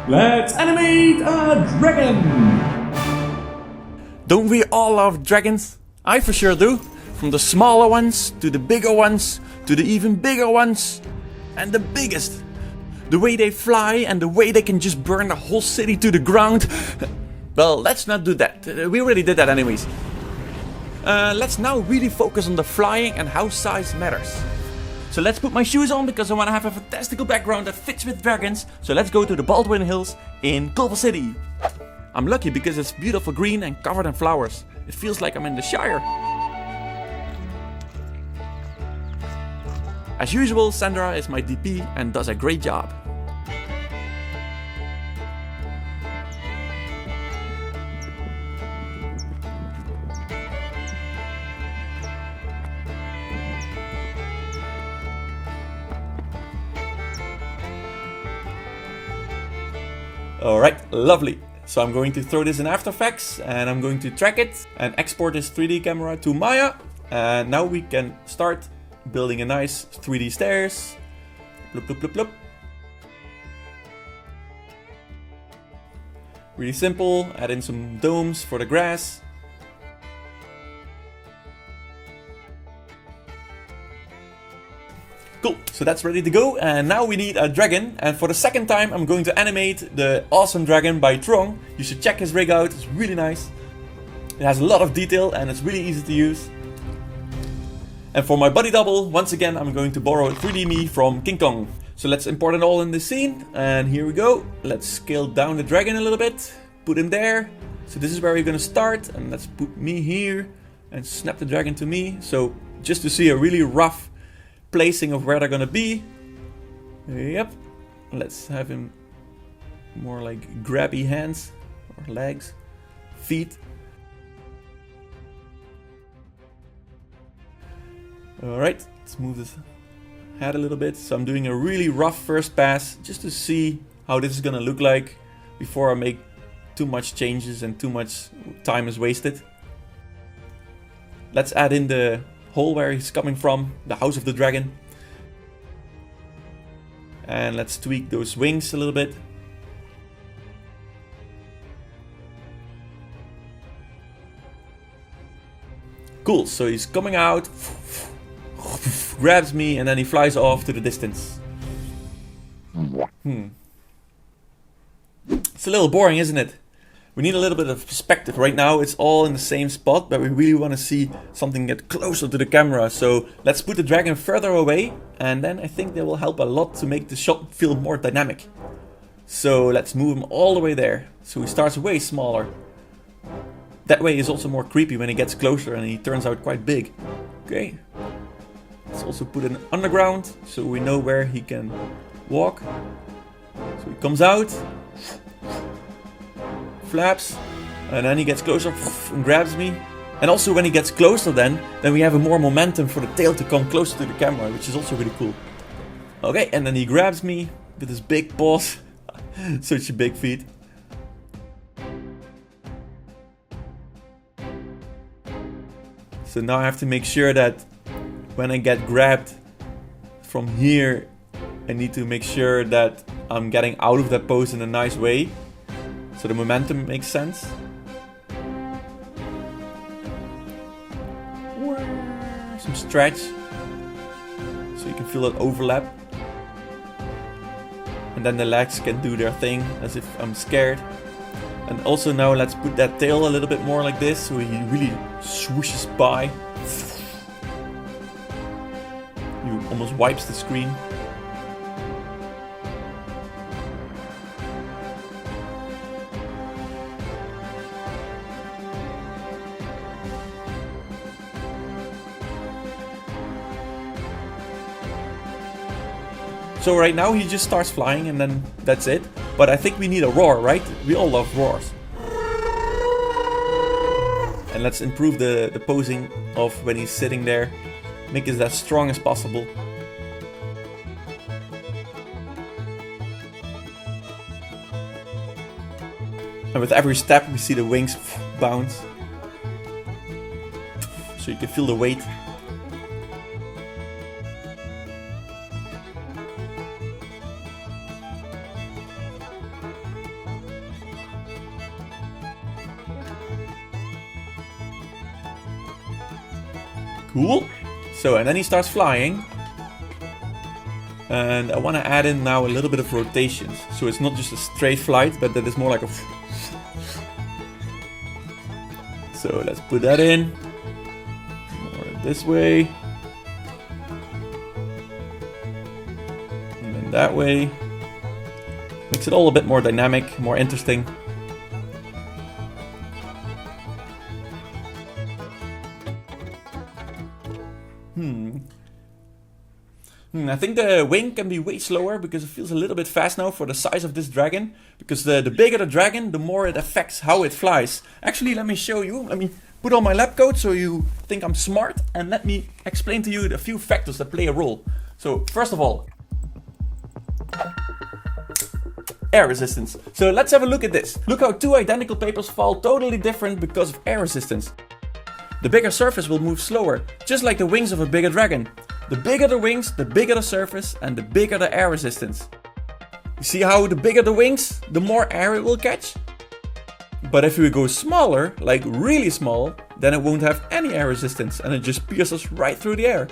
Let's animate a dragon! Don't we all love dragons? I for sure do. From the smaller ones, to the bigger ones, to the even bigger ones, and the biggest. The way they fly and the way they can just burn the whole city to the ground. Well, let's not do that. We already did that anyways. Let's now really focus on the flying and how size matters. So let's put my shoes on because I want to have a fantastical background that fits with dragons. So let's go to the Baldwin Hills in Culver City. I'm lucky because it's beautiful green and covered in flowers. It feels like I'm in the Shire. As usual, Sandra is my DP and does a great job. Alright, lovely. So I'm going to throw this in After Effects and I'm going to track it and export this 3D camera to Maya. And now we can start building a nice 3D stairs. Bloop, bloop, bloop, bloop. Really simple, add in some domes for the grass. Cool, so that's ready to go, and now we need a dragon, and for the second time I'm going to animate the awesome dragon by Truong. You should check his rig out, it's really nice. It has a lot of detail and it's really easy to use. And for my body double, once again I'm going to borrow 3D Me from King Kong. So let's import it all in the scene, and here we go. Let's scale down the dragon a little bit, put him there. So this is where we're gonna start, and let's put me here and snap the dragon to me. So just to see a really rough placing of where they're gonna be. Yep. Let's have him more like grabby hands or legs, feet. Alright, let's move this head a little bit. So I'm doing a really rough first pass just to see how this is gonna look like before I make too much changes and too much time is wasted. Let's add in the hole where he's coming from, the house of the dragon. And let's tweak those wings a little bit. Cool, so he's coming out, grabs me, and then he flies off to the distance. It's a little boring, isn't it? We need a little bit of perspective. Right now it's all in the same spot, but we really want to see something get closer to the camera. So let's put the dragon further away, and then I think that will help a lot to make the shot feel more dynamic. So let's move him all the way there. So he starts way smaller. That way he's also more creepy when he gets closer and he turns out quite big. Okay. Let's also put it underground so we know where he can walk. So he comes out, flaps, and then he gets closer and grabs me. And also when he gets closer then we have a more momentum for the tail to come closer to the camera, which is also really cool. Okay, and then he grabs me with his big paws. Such a big feet. So now I have to make sure that when I get grabbed from here, I need to make sure that I'm getting out of that pose in a nice way. So the momentum makes sense. Some stretch. So you can feel that overlap. And then the legs can do their thing as if I'm scared. And also now let's put that tail a little bit more like this, so he really swooshes by. He almost wipes the screen. So right now he just starts flying and then that's it. But I think we need a roar, right? We all love roars. And let's improve the posing of when he's sitting there. Make it as strong as possible. And with every step we see the wings bounce. So you can feel the weight. Cool. So, and then he starts flying. And I want to add in now a little bit of rotations. So it's not just a straight flight, but that is more like a... So let's put that in. More this way. And then that way. Makes it all a bit more dynamic, more interesting. I think the wing can be way slower because it feels a little bit fast now for the size of this dragon. Because the bigger the dragon, the more it affects how it flies. Actually, let me show you. Let me put on my lab coat so you think I'm smart. And let me explain to you a few factors that play a role. So, first of all, air resistance. So let's have a look at this. Look how two identical papers fall totally different because of air resistance. The bigger surface will move slower, just like the wings of a bigger dragon. The bigger the wings, the bigger the surface, and the bigger the air resistance. You see how the bigger the wings, the more air it will catch? But if we go smaller, like really small, then it won't have any air resistance and it just pierces right through the air.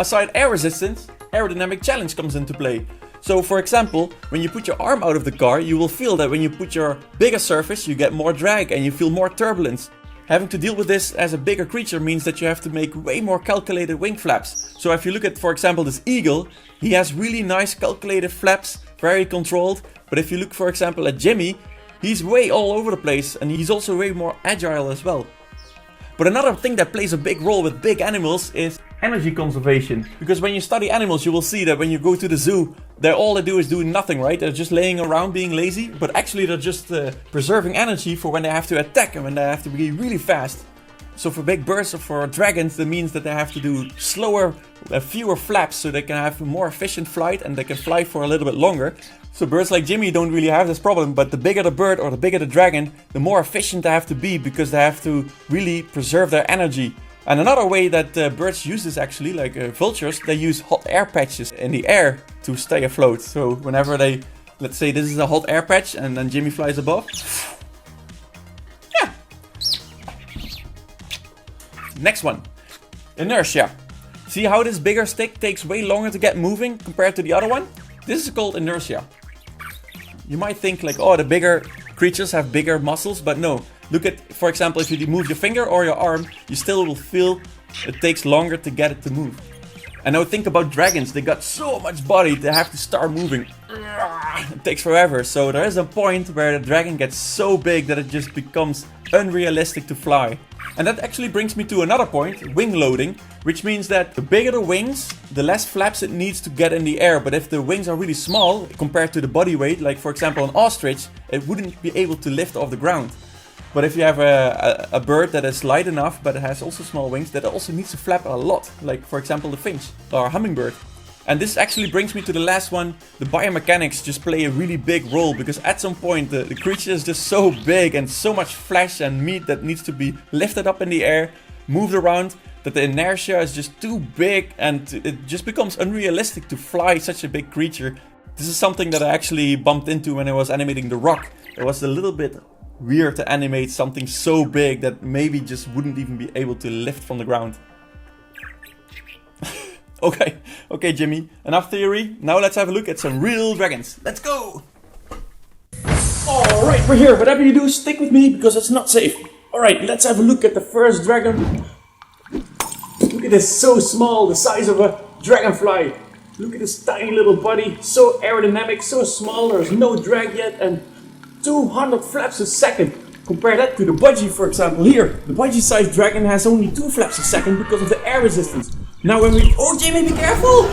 Aside air resistance, aerodynamic challenge comes into play. So for example, when you put your arm out of the car, you will feel that when you put your bigger surface, you get more drag and you feel more turbulence. Having to deal with this as a bigger creature means that you have to make way more calculated wing flaps. So if you look at, for example, this eagle, he has really nice calculated flaps, very controlled. But if you look, for example, at Jimmy, he's way all over the place and he's also way more agile as well. But another thing that plays a big role with big animals is energy conservation. Because when you study animals, you will see that when you go to the zoo, all they do is doing nothing, right? They're just laying around being lazy, but actually they're just preserving energy for when they have to attack and when they have to be really fast. So for big birds or for dragons, that means that they have to do slower, fewer flaps so they can have a more efficient flight and they can fly for a little bit longer. So birds like Jimmy don't really have this problem, but the bigger the bird or the bigger the dragon, the more efficient they have to be because they have to really preserve their energy. And another way that birds use this actually, like vultures, they use hot air patches in the air to stay afloat. So whenever they, let's say this is a hot air patch and then Jimmy flies above. Yeah. Next one, inertia. See how this bigger stick takes way longer to get moving compared to the other one? This is called inertia. You might think like, oh, the bigger creatures have bigger muscles, but no. Look at, for example, if you move your finger or your arm, you still will feel it takes longer to get it to move. And now think about dragons, they got so much body, they have to start moving. It takes forever, so there is a point where the dragon gets so big that it just becomes unrealistic to fly. And that actually brings me to another point, wing loading, which means that the bigger the wings, the less flaps it needs to get in the air. But if the wings are really small compared to the body weight, like for example an ostrich, it wouldn't be able to lift off the ground. But if you have a bird that is light enough, but it has also small wings, that also needs to flap a lot, like for example the finch or hummingbird. And this actually brings me to the last one. The biomechanics just play a really big role because at some point the creature is just so big and so much flesh and meat that needs to be lifted up in the air, moved around, that the inertia is just too big and it just becomes unrealistic to fly such a big creature. This is something that I actually bumped into when I was animating the rock. It was a little bit weird to animate something so big that maybe just wouldn't even be able to lift from the ground. Okay, Jimmy, enough theory. Now let's have a look at some real dragons. Let's go! Alright, we're here. Whatever you do, stick with me because it's not safe. Alright, let's have a look at the first dragon. Look at this, so small, the size of a dragonfly. Look at this tiny little body, so aerodynamic, so small, there's no drag yet, and 200 flaps a second. Compare that to the budgie, for example. Here, the budgie-sized dragon has only 2 flaps a second because of the air resistance. Now when we... Oh, Jamie, be careful!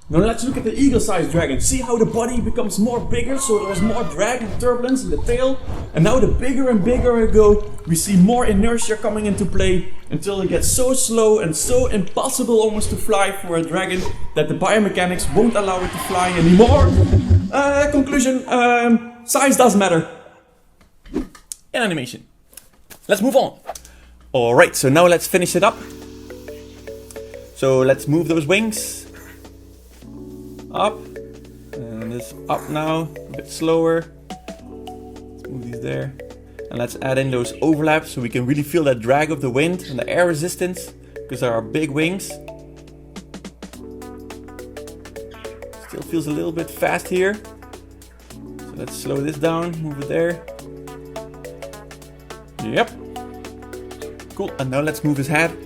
Now let's look at the eagle-sized dragon. See how the body becomes more bigger, so there's more drag and turbulence in the tail. And now the bigger and bigger we go, we see more inertia coming into play until it gets so slow and so impossible almost to fly for a dragon that the biomechanics won't allow it to fly anymore. Conclusion, size does matter. In animation. Let's move on. Alright, so now let's finish it up. So let's move those wings up, and this up now, a bit slower. Let's move these there, and let's add in those overlaps so we can really feel that drag of the wind and the air resistance because there are big wings. Still feels a little bit fast here. So let's slow this down, move it there. Yep. Cool, and now let's move his head,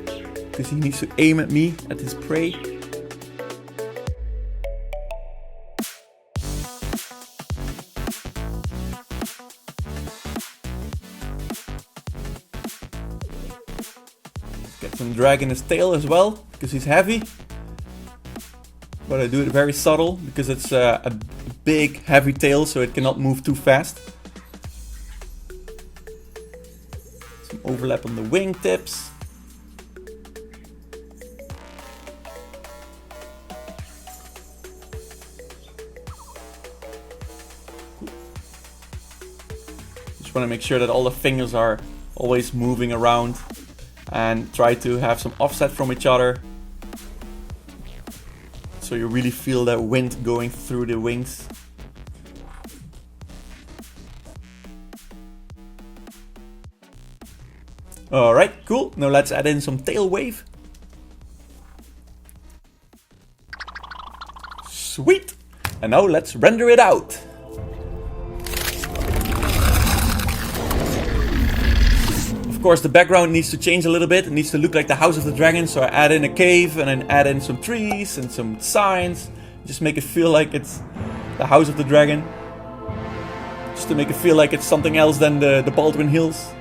because he needs to aim at me, at his prey. Get some drag in his tail as well, because he's heavy. But I do it very subtle, because it's a big, heavy tail, so it cannot move too fast. Some overlap on the wing tips. Just want to make sure that all the fingers are always moving around. And try to have some offset from each other, so you really feel that wind going through the wings. Alright, cool. Now let's add in some tail wave. Sweet! And now let's render it out. Of course, the background needs to change a little bit. It needs to look like the House of the Dragon, so I add in a cave and then add in some trees and some signs. Just make it feel like it's the House of the Dragon. Just to make it feel like it's something else than the Baldwin Hills.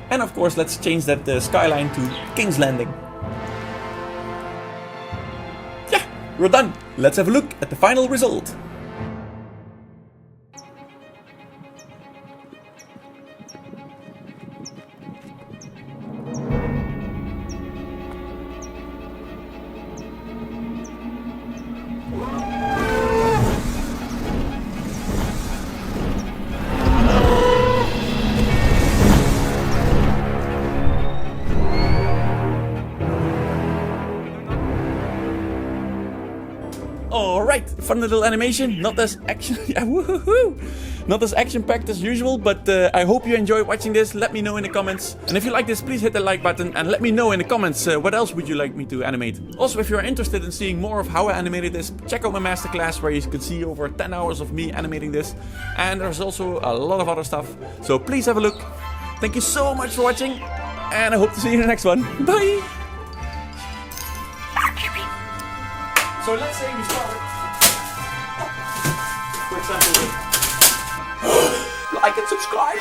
And of course, let's change that skyline to King's Landing. Yeah, we're done. Let's have a look at the final result. Alright, fun little animation, not as action, yeah, woohoo! Not as action-packed as usual, but I hope you enjoyed watching this. Let me know in the comments. And if you like this, please hit the like button and let me know in the comments what else would you like me to animate. Also, if you're interested in seeing more of how I animated this, check out my masterclass where you can see over 10 hours of me animating this. And there's also a lot of other stuff, so please have a look. Thank you so much for watching, and I hope to see you in the next one. Bye! So let's say we start, for example, with like and subscribe.